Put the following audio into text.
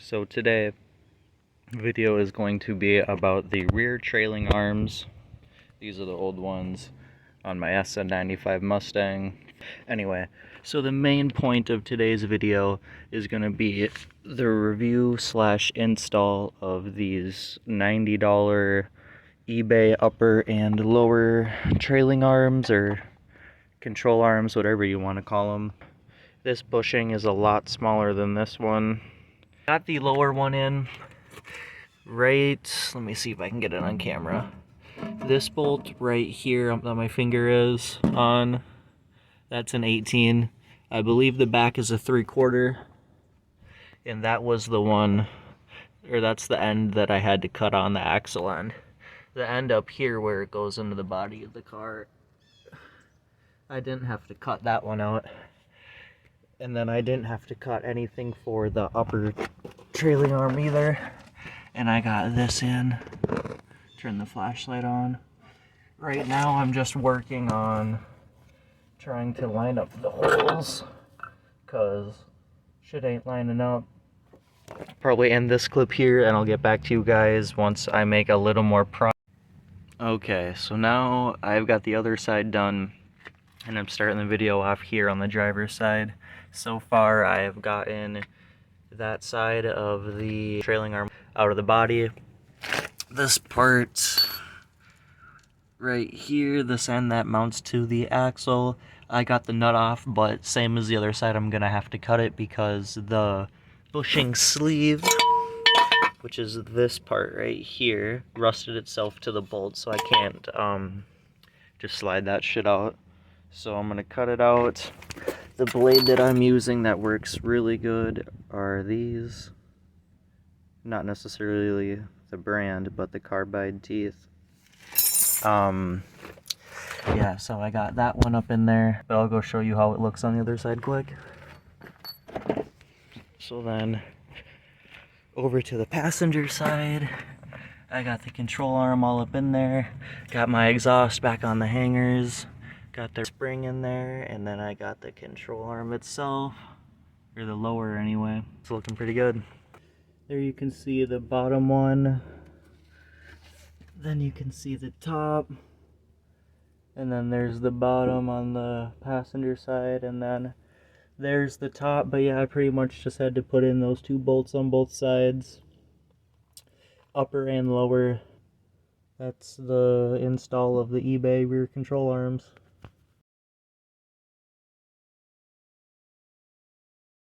So today, video is going to be about the rear trailing arms. These are the old ones on my SN95 Mustang. Anyway, so the main point of today's video is going to be the review / install of these $90 eBay upper and lower trailing arms, or control arms, whatever you want to call them. This bushing is a lot smaller than this one. Got the lower one in right, let me see if I can get it on camera. This bolt right here that my finger is on, that's an 18. I believe the back is a 3/4, and that was the one, or that's the end that I had to cut on the axle end. The end up here where it goes into the body of the car, I didn't have to cut that one out. And then I didn't have to cut anything for the upper trailing arm either. And I got this in. Turn the flashlight on. Right now I'm just working on trying to line up the holes, cause shit ain't lining up. Probably end this clip here and I'll get back to you guys once I make a little more progress. Okay, so now I've got the other side done, and I'm starting the video off here on the driver's side. So far I have gotten that side of the trailing arm out of the body. This part right here, this end that mounts to the axle, I got the nut off, but same as the other side, I'm gonna have to cut it because the bushing sleeve, which is this part right here, rusted itself to the bolt, so I can't just slide that shit out. So I'm gonna cut it out. The blade that I'm using that works really good are these. Not necessarily the brand, but the carbide teeth. Yeah, so I got that one up in there, but I'll go show you how it looks on the other side quick. So then, over to the passenger side, I got the control arm all up in there, got my exhaust back on the hangers, got the spring in there, and then I got the control arm itself, or the lower anyway. It's looking pretty good. There you can see the bottom one, then you can see the top, and then there's the bottom on the passenger side, and then there's the top. But yeah, I pretty much just had to put in those 2 bolts on both sides, upper and lower. That's the install of the eBay rear control arms.